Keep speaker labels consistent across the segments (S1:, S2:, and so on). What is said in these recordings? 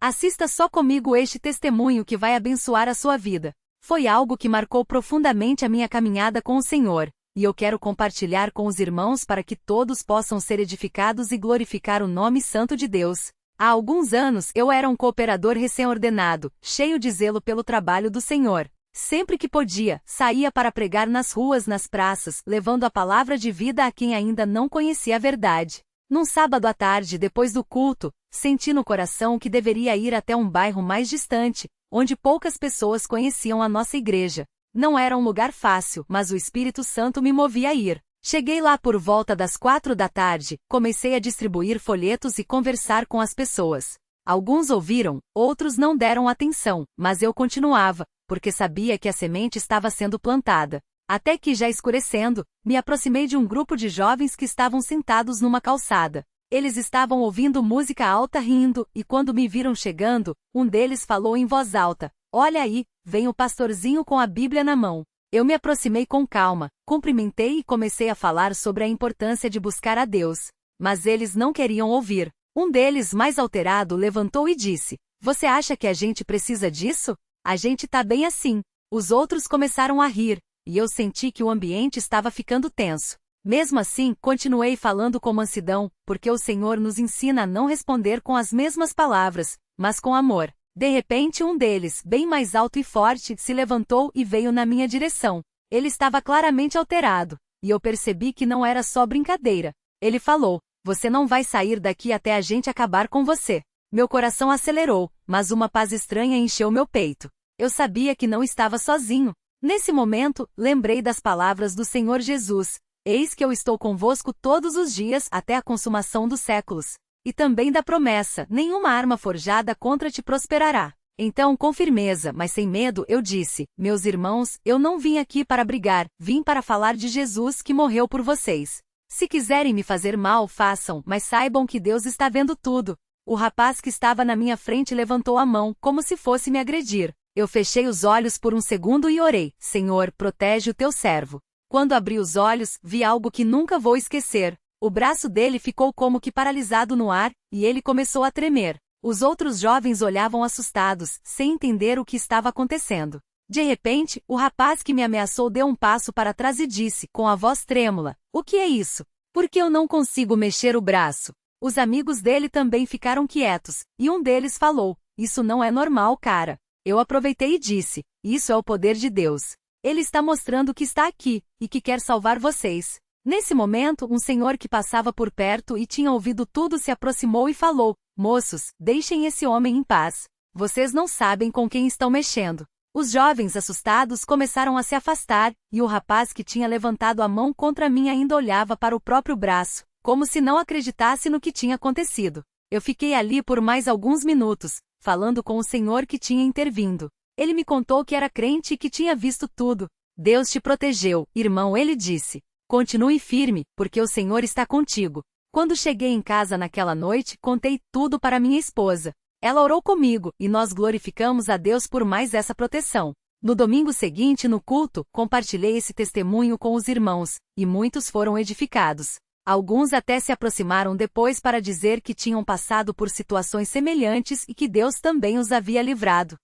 S1: Assista só comigo este testemunho que vai abençoar a sua vida. Foi algo que marcou profundamente a minha caminhada com o Senhor, e eu quero compartilhar com os irmãos para que todos possam ser edificados e glorificar o nome santo de Deus. Há alguns anos eu era um cooperador recém-ordenado, cheio de zelo pelo trabalho do Senhor. Sempre que podia, saía para pregar nas ruas, nas praças, levando a palavra de vida a quem ainda não conhecia a verdade. Num sábado à tarde, depois do culto, senti no coração que deveria ir até um bairro mais distante, onde poucas pessoas conheciam a nossa igreja. Não era um lugar fácil, mas o Espírito Santo me movia a ir. Cheguei lá por volta das 4 da tarde, comecei a distribuir folhetos e conversar com as pessoas. Alguns ouviram, outros não deram atenção, mas eu continuava, porque sabia que a semente estava sendo plantada. Até que, já escurecendo, me aproximei de um grupo de jovens que estavam sentados numa calçada. Eles estavam ouvindo música alta rindo, e quando me viram chegando, um deles falou em voz alta: "Olha aí, vem o pastorzinho com a Bíblia na mão." Eu me aproximei com calma, cumprimentei e comecei a falar sobre a importância de buscar a Deus. Mas eles não queriam ouvir. Um deles, mais alterado, levantou e disse: "Você acha que a gente precisa disso? A gente tá bem assim." Os outros começaram a rir, e eu senti que o ambiente estava ficando tenso. Mesmo assim, continuei falando com mansidão, porque o Senhor nos ensina a não responder com as mesmas palavras, mas com amor. De repente, um deles, bem mais alto e forte, se levantou e veio na minha direção. Ele estava claramente alterado, e eu percebi que não era só brincadeira. Ele falou: "Você não vai sair daqui até a gente acabar com você." Meu coração acelerou, mas uma paz estranha encheu meu peito. Eu sabia que não estava sozinho. Nesse momento, lembrei das palavras do Senhor Jesus: "Eis que eu estou convosco todos os dias até a consumação dos séculos." E também da promessa: "Nenhuma arma forjada contra ti prosperará." Então, com firmeza, mas sem medo, eu disse: "Meus irmãos, eu não vim aqui para brigar, vim para falar de Jesus que morreu por vocês. Se quiserem me fazer mal, façam, mas saibam que Deus está vendo tudo." O rapaz que estava na minha frente levantou a mão, como se fosse me agredir. Eu fechei os olhos por um segundo e orei: "Senhor, protege o teu servo." Quando abri os olhos, vi algo que nunca vou esquecer. O braço dele ficou como que paralisado no ar, e ele começou a tremer. Os outros jovens olhavam assustados, sem entender o que estava acontecendo. De repente, o rapaz que me ameaçou deu um passo para trás e disse, com a voz trêmula: "O que é isso? Por que eu não consigo mexer o braço?" Os amigos dele também ficaram quietos, e um deles falou: "Isso não é normal, cara." Eu aproveitei e disse: "Isso é o poder de Deus. Ele está mostrando que está aqui, e que quer salvar vocês." Nesse momento, um senhor que passava por perto e tinha ouvido tudo se aproximou e falou: "Moços, deixem esse homem em paz. Vocês não sabem com quem estão mexendo." Os jovens assustados começaram a se afastar, e o rapaz que tinha levantado a mão contra mim ainda olhava para o próprio braço, como se não acreditasse no que tinha acontecido. Eu fiquei ali por mais alguns minutos, falando com o senhor que tinha intervindo. Ele me contou que era crente e que tinha visto tudo. "Deus te protegeu, irmão," ele disse. "Continue firme, porque o Senhor está contigo." Quando cheguei em casa naquela noite, contei tudo para minha esposa. Ela orou comigo, e nós glorificamos a Deus por mais essa proteção. No domingo seguinte, no culto, compartilhei esse testemunho com os irmãos, e muitos foram edificados. Alguns até se aproximaram depois para dizer que tinham passado por situações semelhantes e que Deus também os havia livrado.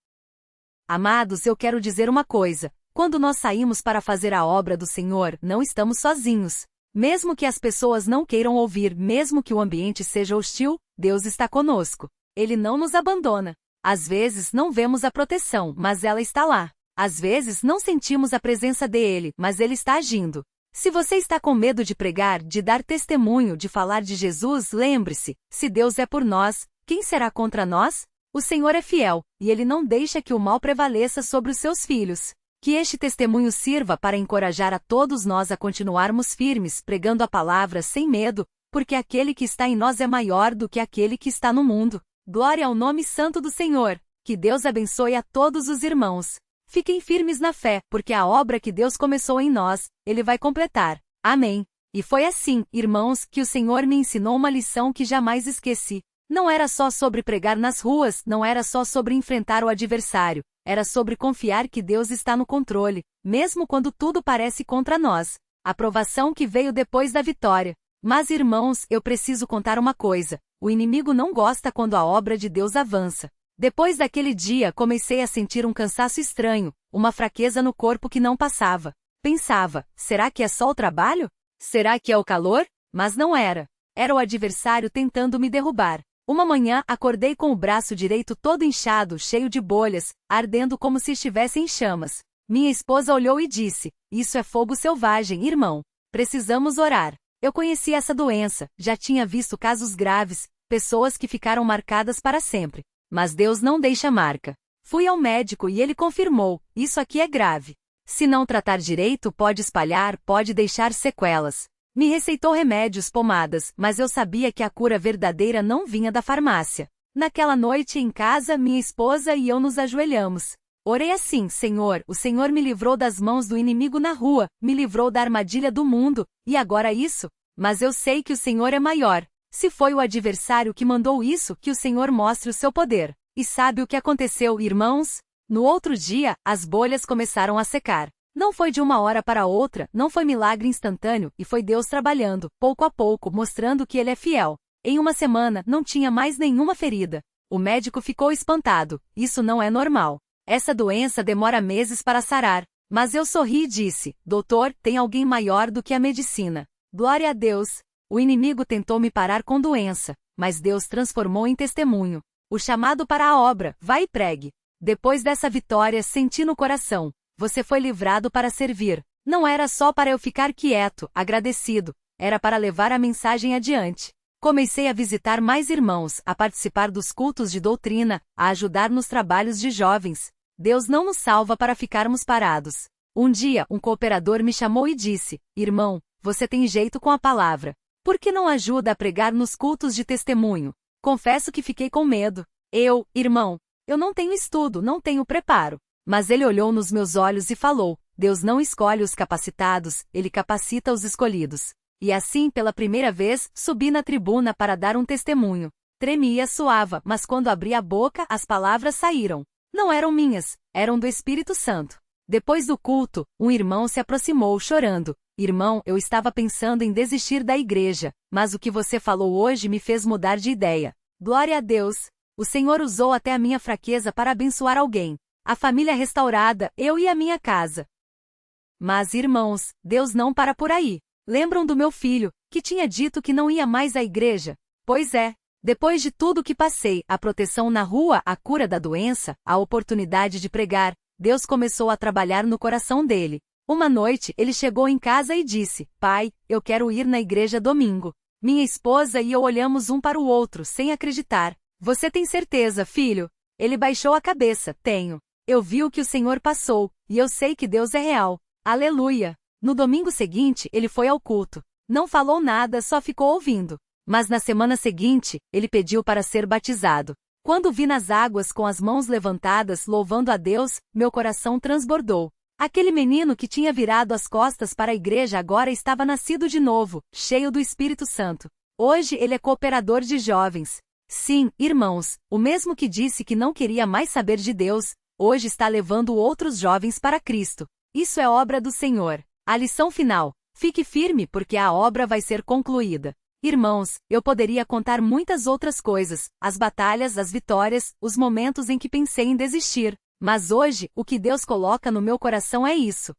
S1: Amados, eu quero dizer uma coisa: quando nós saímos para fazer a obra do Senhor, não estamos sozinhos. Mesmo que as pessoas não queiram ouvir, mesmo que o ambiente seja hostil, Deus está conosco. Ele não nos abandona. Às vezes não vemos a proteção, mas ela está lá. Às vezes não sentimos a presença dele, mas ele está agindo. Se você está com medo de pregar, de dar testemunho, de falar de Jesus, lembre-se: se Deus é por nós, quem será contra nós? O Senhor é fiel, e Ele não deixa que o mal prevaleça sobre os seus filhos. Que este testemunho sirva para encorajar a todos nós a continuarmos firmes, pregando a palavra sem medo, porque aquele que está em nós é maior do que aquele que está no mundo. Glória ao nome santo do Senhor. Que Deus abençoe a todos os irmãos. Fiquem firmes na fé, porque a obra que Deus começou em nós, Ele vai completar. Amém. E foi assim, irmãos, que o Senhor me ensinou uma lição que jamais esqueci. Não era só sobre pregar nas ruas, não era só sobre enfrentar o adversário, era sobre confiar que Deus está no controle, mesmo quando tudo parece contra nós. A provação que veio depois da vitória. Mas, irmãos, eu preciso contar uma coisa: o inimigo não gosta quando a obra de Deus avança. Depois daquele dia comecei a sentir um cansaço estranho, uma fraqueza no corpo que não passava. Pensava, será que é só o trabalho? Será que é o calor? Mas não era. Era o adversário tentando me derrubar. Uma manhã acordei com o braço direito todo inchado, cheio de bolhas, ardendo como se estivesse em chamas. Minha esposa olhou e disse, isso é fogo selvagem, irmão. Precisamos orar. Eu conhecia essa doença, já tinha visto casos graves, pessoas que ficaram marcadas para sempre. Mas Deus não deixa marca. Fui ao médico e ele confirmou, isso aqui é grave. Se não tratar direito pode espalhar, pode deixar sequelas. Me receitou remédios, pomadas, mas eu sabia que a cura verdadeira não vinha da farmácia. Naquela noite em casa, minha esposa e eu nos ajoelhamos. Orei assim, Senhor, o Senhor me livrou das mãos do inimigo na rua, me livrou da armadilha do mundo, e agora isso? Mas eu sei que o Senhor é maior. Se foi o adversário que mandou isso, que o Senhor mostre o seu poder. E sabe o que aconteceu, irmãos? No outro dia, as bolhas começaram a secar. Não foi de uma hora para outra, não foi milagre instantâneo, e foi Deus trabalhando, pouco a pouco, mostrando que Ele é fiel. Em uma semana, não tinha mais nenhuma ferida. O médico ficou espantado, isso não é normal. Essa doença demora meses para sarar. Mas eu sorri e disse, doutor, tem alguém maior do que a medicina. Glória a Deus. O inimigo tentou me parar com doença, mas Deus transformou em testemunho. O chamado para a obra, vai e pregue. Depois dessa vitória, senti no coração. Você foi livrado para servir. Não era só para eu ficar quieto, agradecido. Era para levar a mensagem adiante. Comecei a visitar mais irmãos, a participar dos cultos de doutrina, a ajudar nos trabalhos de jovens. Deus não nos salva para ficarmos parados. Um dia, um cooperador me chamou e disse, irmão, você tem jeito com a palavra. Por que não ajuda a pregar nos cultos de testemunho? Confesso que fiquei com medo. Irmão, eu não tenho estudo, não tenho preparo. Mas ele olhou nos meus olhos e falou, Deus não escolhe os capacitados, Ele capacita os escolhidos. E assim, pela primeira vez, subi na tribuna para dar um testemunho. Tremia, suava, mas quando abri a boca, as palavras saíram. Não eram minhas, eram do Espírito Santo. Depois do culto, um irmão se aproximou chorando. Irmão, eu estava pensando em desistir da igreja, mas o que você falou hoje me fez mudar de ideia. Glória a Deus! O Senhor usou até a minha fraqueza para abençoar alguém. A família restaurada, eu e a minha casa. Mas, irmãos, Deus não para por aí. Lembram do meu filho, que tinha dito que não ia mais à igreja? Pois é. Depois de tudo que passei, a proteção na rua, a cura da doença, a oportunidade de pregar, Deus começou a trabalhar no coração dele. Uma noite, ele chegou em casa e disse, pai, eu quero ir na igreja domingo. Minha esposa e eu olhamos um para o outro, sem acreditar. Você tem certeza, filho? Ele baixou a cabeça, tenho. Eu vi o que o Senhor passou, e eu sei que Deus é real. Aleluia! No domingo seguinte, ele foi ao culto. Não falou nada, só ficou ouvindo. Mas na semana seguinte, ele pediu para ser batizado. Quando vi nas águas com as mãos levantadas, louvando a Deus, meu coração transbordou. Aquele menino que tinha virado as costas para a igreja agora estava nascido de novo, cheio do Espírito Santo. Hoje ele é cooperador de jovens. Sim, irmãos, o mesmo que disse que não queria mais saber de Deus, hoje está levando outros jovens para Cristo. Isso é obra do Senhor. A lição final. Fique firme porque a obra vai ser concluída. Irmãos, eu poderia contar muitas outras coisas, as batalhas, as vitórias, os momentos em que pensei em desistir. Mas hoje, o que Deus coloca no meu coração é isso.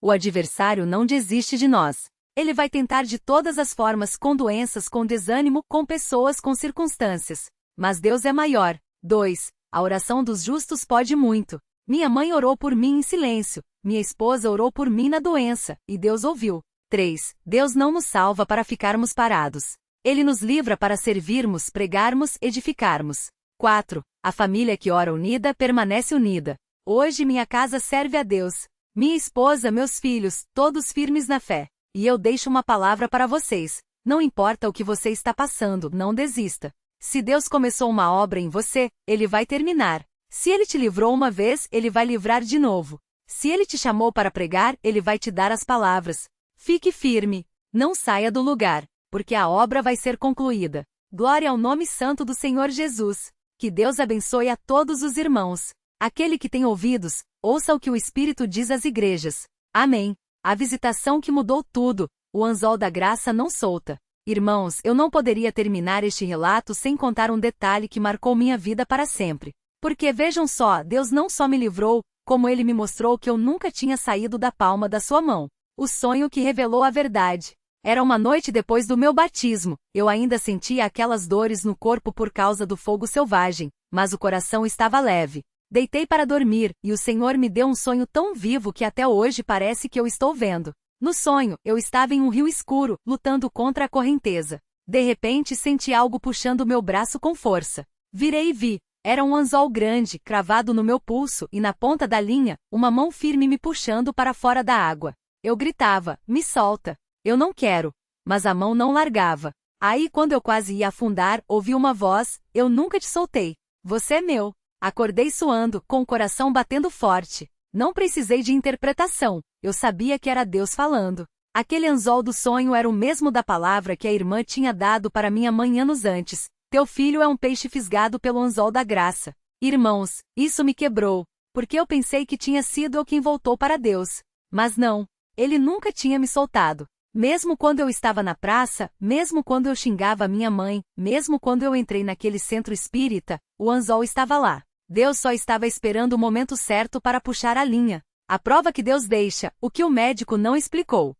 S1: O adversário não desiste de nós. Ele vai tentar de todas as formas, com doenças, com desânimo, com pessoas, com circunstâncias. Mas Deus é maior. 2. A oração dos justos pode muito. Minha mãe orou por mim em silêncio. Minha esposa orou por mim na doença, e Deus ouviu. 3. Deus não nos salva para ficarmos parados. Ele nos livra para servirmos, pregarmos, edificarmos. 4. A família que ora unida permanece unida. Hoje minha casa serve a Deus. Minha esposa, meus filhos, todos firmes na fé. E eu deixo uma palavra para vocês. Não importa o que você está passando, não desista. Se Deus começou uma obra em você, Ele vai terminar. Se Ele te livrou uma vez, Ele vai livrar de novo. Se Ele te chamou para pregar, Ele vai te dar as palavras. Fique firme. Não saia do lugar, porque a obra vai ser concluída. Glória ao nome santo do Senhor Jesus. Que Deus abençoe a todos os irmãos. Aquele que tem ouvidos, ouça o que o Espírito diz às igrejas. Amém. A visitação que mudou tudo, o anzol da graça não solta. Irmãos, eu não poderia terminar este relato sem contar um detalhe que marcou minha vida para sempre. Porque vejam só, Deus não só me livrou, como Ele me mostrou que eu nunca tinha saído da palma da sua mão. O sonho que revelou a verdade. Era uma noite depois do meu batismo, eu ainda sentia aquelas dores no corpo por causa do fogo selvagem, mas o coração estava leve. Deitei para dormir, e o Senhor me deu um sonho tão vivo que até hoje parece que eu estou vendo. No sonho, eu estava em um rio escuro, lutando contra a correnteza. De repente senti algo puxando meu braço com força. Virei e vi. Era um anzol grande, cravado no meu pulso, e na ponta da linha, uma mão firme me puxando para fora da água. Eu gritava, me solta. Eu não quero. Mas a mão não largava. Aí quando eu quase ia afundar, ouvi uma voz, eu nunca te soltei. Você é meu. Acordei suando, com o coração batendo forte. Não precisei de interpretação. Eu sabia que era Deus falando. Aquele anzol do sonho era o mesmo da palavra que a irmã tinha dado para minha mãe anos antes. Teu filho é um peixe fisgado pelo anzol da graça. Irmãos, isso me quebrou, porque eu pensei que tinha sido eu quem voltou para Deus. Mas não, ele nunca tinha me soltado. Mesmo quando eu estava na praça, mesmo quando eu xingava a minha mãe, mesmo quando eu entrei naquele centro espírita, o anzol estava lá. Deus só estava esperando o momento certo para puxar a linha. A prova que Deus deixa, o que o médico não explicou.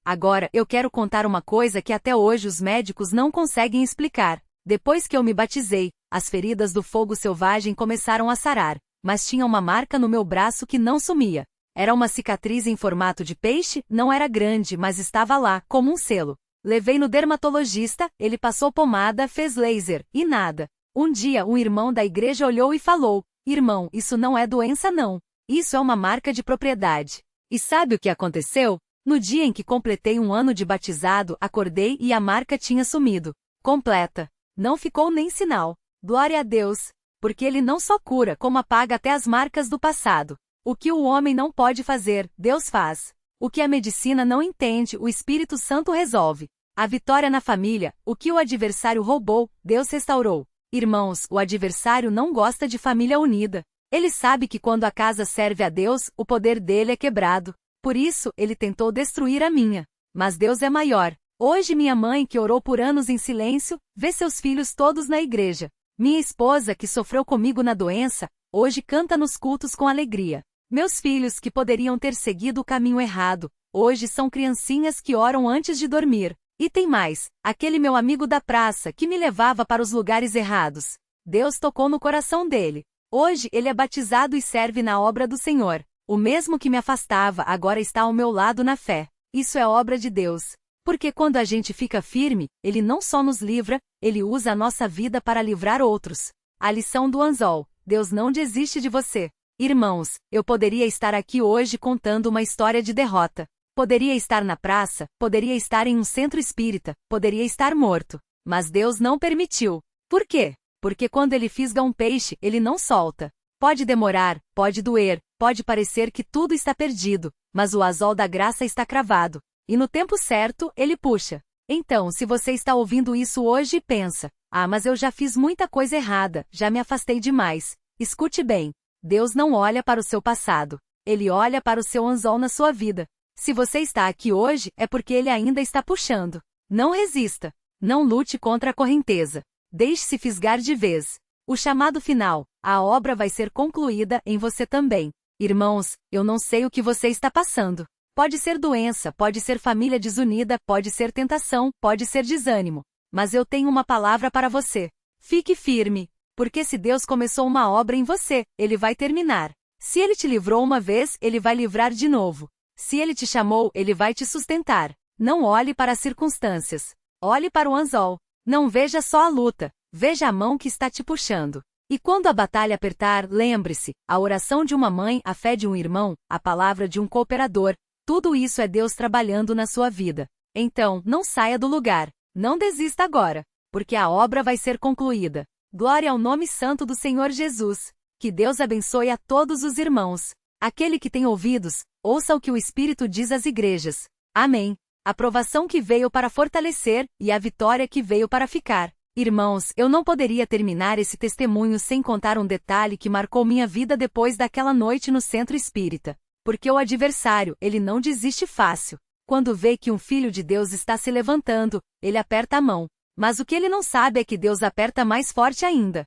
S1: Agora, eu quero contar uma coisa que até hoje os médicos não conseguem explicar. Depois que eu me batizei, as feridas do fogo selvagem começaram a sarar, mas tinha uma marca no meu braço que não sumia. Era uma cicatriz em formato de peixe, não era grande, mas estava lá, como um selo. Levei no dermatologista, ele passou pomada, fez laser, e nada. Um dia um irmão da igreja olhou e falou, irmão, isso não é doença não. Isso é uma marca de propriedade. E sabe o que aconteceu? No dia em que completei 1 ano de batizado, acordei e a marca tinha sumido. Completa. Não ficou nem sinal. Glória a Deus. Porque Ele não só cura, como apaga até as marcas do passado. O que o homem não pode fazer, Deus faz. O que a medicina não entende, o Espírito Santo resolve. A vitória na família, o que o adversário roubou, Deus restaurou. Irmãos, o adversário não gosta de família unida. Ele sabe que quando a casa serve a Deus, o poder dele é quebrado. Por isso, ele tentou destruir a minha. Mas Deus é maior. Hoje minha mãe, que orou por anos em silêncio, vê seus filhos todos na igreja. Minha esposa, que sofreu comigo na doença, hoje canta nos cultos com alegria. Meus filhos, que poderiam ter seguido o caminho errado, hoje são criancinhas que oram antes de dormir. E tem mais, aquele meu amigo da praça que me levava para os lugares errados. Deus tocou no coração dele. Hoje ele é batizado e serve na obra do Senhor. O mesmo que me afastava agora está ao meu lado na fé. Isso é obra de Deus. Porque quando a gente fica firme, Ele não só nos livra, Ele usa a nossa vida para livrar outros. A lição do anzol: Deus não desiste de você. Irmãos, eu poderia estar aqui hoje contando uma história de derrota. Poderia estar na praça, poderia estar em um centro espírita, poderia estar morto. Mas Deus não permitiu. Por quê? Porque quando Ele fisga um peixe, Ele não solta. Pode demorar, pode doer, pode parecer que tudo está perdido, mas o anzol da graça está cravado. E no tempo certo, Ele puxa. Então, se você está ouvindo isso hoje e pensa, mas eu já fiz muita coisa errada, já me afastei demais. Escute bem. Deus não olha para o seu passado. Ele olha para o seu anzol na sua vida. Se você está aqui hoje, é porque Ele ainda está puxando. Não resista. Não lute contra a correnteza. Deixe-se fisgar de vez. O chamado final, a obra vai ser concluída em você também. Irmãos, eu não sei o que você está passando. Pode ser doença, pode ser família desunida, pode ser tentação, pode ser desânimo. Mas eu tenho uma palavra para você. Fique firme, porque se Deus começou uma obra em você, Ele vai terminar. Se Ele te livrou uma vez, Ele vai livrar de novo. Se Ele te chamou, Ele vai te sustentar. Não olhe para as circunstâncias. Olhe para o anzol. Não veja só a luta, veja a mão que está te puxando. E quando a batalha apertar, lembre-se, a oração de uma mãe, a fé de um irmão, a palavra de um cooperador, tudo isso é Deus trabalhando na sua vida. Então, não saia do lugar. Não desista agora, porque a obra vai ser concluída. Glória ao nome santo do Senhor Jesus. Que Deus abençoe a todos os irmãos. Aquele que tem ouvidos, ouça o que o Espírito diz às igrejas. Amém. A provação que veio para fortalecer, e a vitória que veio para ficar. Irmãos, eu não poderia terminar esse testemunho sem contar um detalhe que marcou minha vida depois daquela noite no centro espírita. Porque o adversário, ele não desiste fácil. Quando vê que um filho de Deus está se levantando, ele aperta a mão. Mas o que ele não sabe é que Deus aperta mais forte ainda.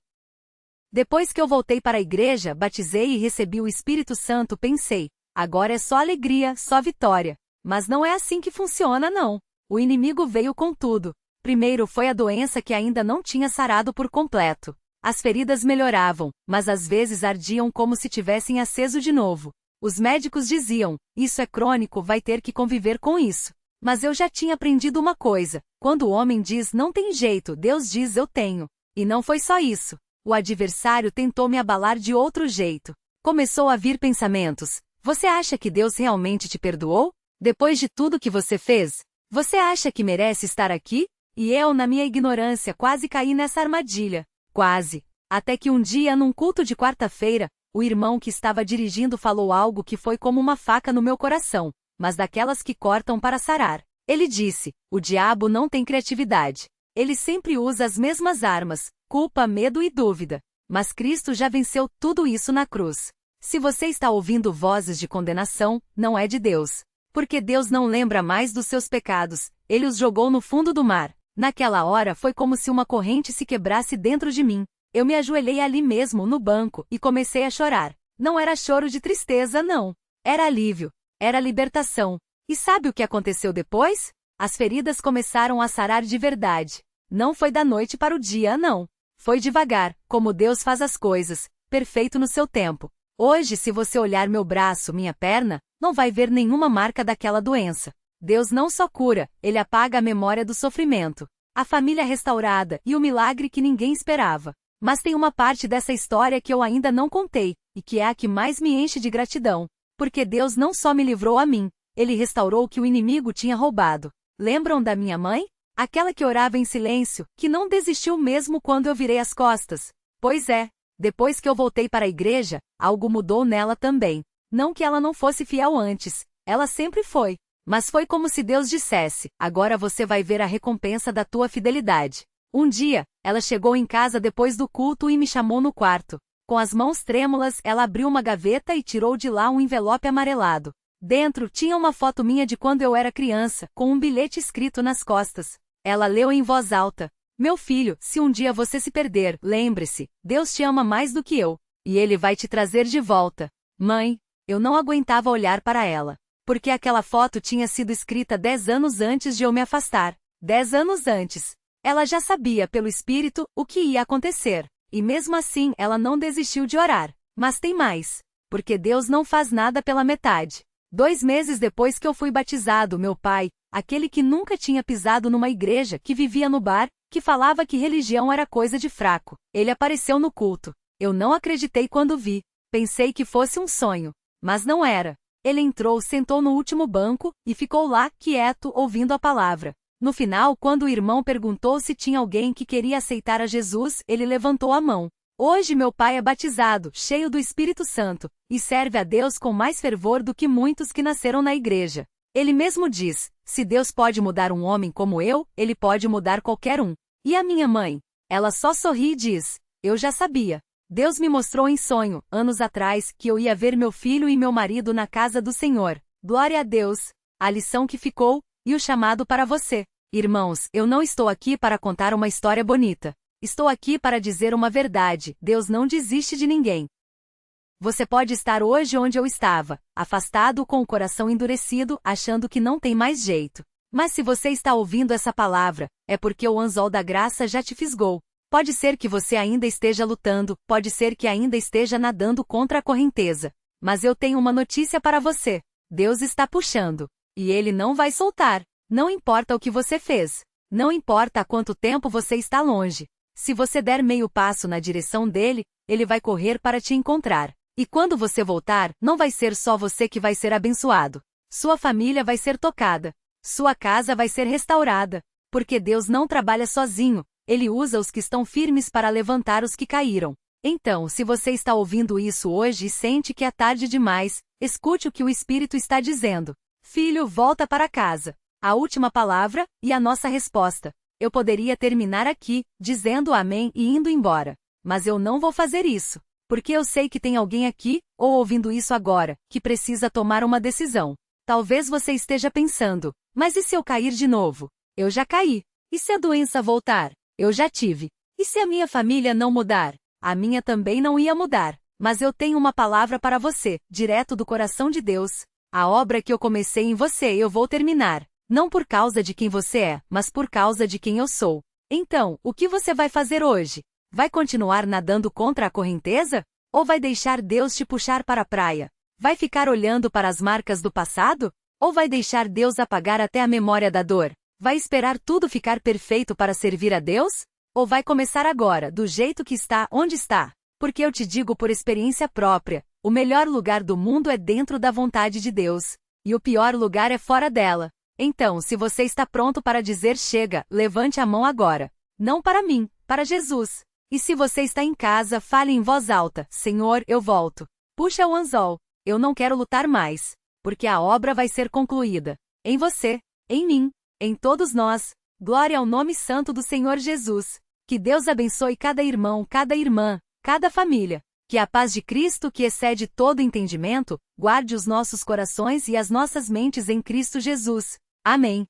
S1: Depois que eu voltei para a igreja, batizei e recebi o Espírito Santo, pensei, agora é só alegria, só vitória. Mas não é assim que funciona, não. O inimigo veio com tudo. Primeiro foi a doença que ainda não tinha sarado por completo. As feridas melhoravam, mas às vezes ardiam como se tivessem aceso de novo. Os médicos diziam, isso é crônico, vai ter que conviver com isso. Mas eu já tinha aprendido uma coisa, quando o homem diz não tem jeito, Deus diz eu tenho. E não foi só isso. O adversário tentou me abalar de outro jeito. Começou a vir pensamentos, você acha que Deus realmente te perdoou? Depois de tudo que você fez? Você acha que merece estar aqui? E eu, na minha ignorância, quase caí nessa armadilha. Quase. Até que um dia, num culto de quarta-feira, o irmão que estava dirigindo falou algo que foi como uma faca no meu coração, mas daquelas que cortam para sarar. Ele disse, o diabo não tem criatividade. Ele sempre usa as mesmas armas, culpa, medo e dúvida. Mas Cristo já venceu tudo isso na cruz. Se você está ouvindo vozes de condenação, não é de Deus. Porque Deus não lembra mais dos seus pecados, ele os jogou no fundo do mar. Naquela hora foi como se uma corrente se quebrasse dentro de mim. Eu me ajoelhei ali mesmo, no banco, e comecei a chorar. Não era choro de tristeza, não. Era alívio. Era libertação. E sabe o que aconteceu depois? As feridas começaram a sarar de verdade. Não foi da noite para o dia, não. Foi devagar, como Deus faz as coisas, perfeito no seu tempo. Hoje, se você olhar meu braço, minha perna, não vai ver nenhuma marca daquela doença. Deus não só cura, ele apaga a memória do sofrimento. A família restaurada e o milagre que ninguém esperava. Mas tem uma parte dessa história que eu ainda não contei, e que é a que mais me enche de gratidão. Porque Deus não só me livrou a mim, ele restaurou o que o inimigo tinha roubado. Lembram da minha mãe? Aquela que orava em silêncio, que não desistiu mesmo quando eu virei as costas. Pois é, depois que eu voltei para a igreja, algo mudou nela também. Não que ela não fosse fiel antes, ela sempre foi. Mas foi como se Deus dissesse, agora você vai ver a recompensa da tua fidelidade. Um dia, ela chegou em casa depois do culto e me chamou no quarto. Com as mãos trêmulas, ela abriu uma gaveta e tirou de lá um envelope amarelado. Dentro tinha uma foto minha de quando eu era criança, com um bilhete escrito nas costas. Ela leu em voz alta. Meu filho, se um dia você se perder, lembre-se, Deus te ama mais do que eu. E Ele vai te trazer de volta. Mãe, eu não aguentava olhar para ela. Porque aquela foto tinha sido escrita 10 anos antes de eu me afastar. 10 anos antes. Ela já sabia pelo Espírito o que ia acontecer. E mesmo assim ela não desistiu de orar. Mas tem mais. Porque Deus não faz nada pela metade. 2 meses depois que eu fui batizado, meu pai, aquele que nunca tinha pisado numa igreja, que vivia no bar, que falava que religião era coisa de fraco, ele apareceu no culto. Eu não acreditei quando vi. Pensei que fosse um sonho. Mas não era. Ele entrou, sentou no último banco, e ficou lá, quieto, ouvindo a palavra. No final, quando o irmão perguntou se tinha alguém que queria aceitar a Jesus, ele levantou a mão. Hoje meu pai é batizado, cheio do Espírito Santo, e serve a Deus com mais fervor do que muitos que nasceram na igreja. Ele mesmo diz, se Deus pode mudar um homem como eu, ele pode mudar qualquer um. E a minha mãe? Ela só sorri e diz, eu já sabia. Deus me mostrou em sonho, anos atrás, que eu ia ver meu filho e meu marido na casa do Senhor. Glória a Deus! A lição que ficou, e o chamado para você. Irmãos, eu não estou aqui para contar uma história bonita. Estou aqui para dizer uma verdade, Deus não desiste de ninguém. Você pode estar hoje onde eu estava, afastado com o coração endurecido, achando que não tem mais jeito. Mas se você está ouvindo essa palavra, é porque o anzol da graça já te fisgou. Pode ser que você ainda esteja lutando, pode ser que ainda esteja nadando contra a correnteza. Mas eu tenho uma notícia para você. Deus está puxando. E Ele não vai soltar. Não importa o que você fez. Não importa há quanto tempo você está longe. Se você der meio passo na direção dele, ele vai correr para te encontrar. E quando você voltar, não vai ser só você que vai ser abençoado. Sua família vai ser tocada. Sua casa vai ser restaurada. Porque Deus não trabalha sozinho. Ele usa os que estão firmes para levantar os que caíram. Então, se você está ouvindo isso hoje e sente que é tarde demais, escute o que o Espírito está dizendo. Filho, volta para casa. A última palavra, e a nossa resposta. Eu poderia terminar aqui, dizendo amém e indo embora. Mas eu não vou fazer isso. Porque eu sei que tem alguém aqui, ou ouvindo isso agora, que precisa tomar uma decisão. Talvez você esteja pensando, mas e se eu cair de novo? Eu já caí. E se a doença voltar? Eu já tive. E se a minha família não mudar? A minha também não ia mudar. Mas eu tenho uma palavra para você, direto do coração de Deus. A obra que eu comecei em você eu vou terminar. Não por causa de quem você é, mas por causa de quem eu sou. Então, o que você vai fazer hoje? Vai continuar nadando contra a correnteza? Ou vai deixar Deus te puxar para a praia? Vai ficar olhando para as marcas do passado? Ou vai deixar Deus apagar até a memória da dor? Vai esperar tudo ficar perfeito para servir a Deus? Ou vai começar agora, do jeito que está, onde está? Porque eu te digo por experiência própria, o melhor lugar do mundo é dentro da vontade de Deus. E o pior lugar é fora dela. Então, se você está pronto para dizer chega, levante a mão agora. Não para mim, para Jesus. E se você está em casa, fale em voz alta, Senhor, eu volto. Puxa o anzol. Eu não quero lutar mais. Porque a obra vai ser concluída. Em você, em mim, em todos nós. Glória ao nome santo do Senhor Jesus. Que Deus abençoe cada irmão, cada irmã, cada família. Que a paz de Cristo, que excede todo entendimento, guarde os nossos corações e as nossas mentes em Cristo Jesus. Amém.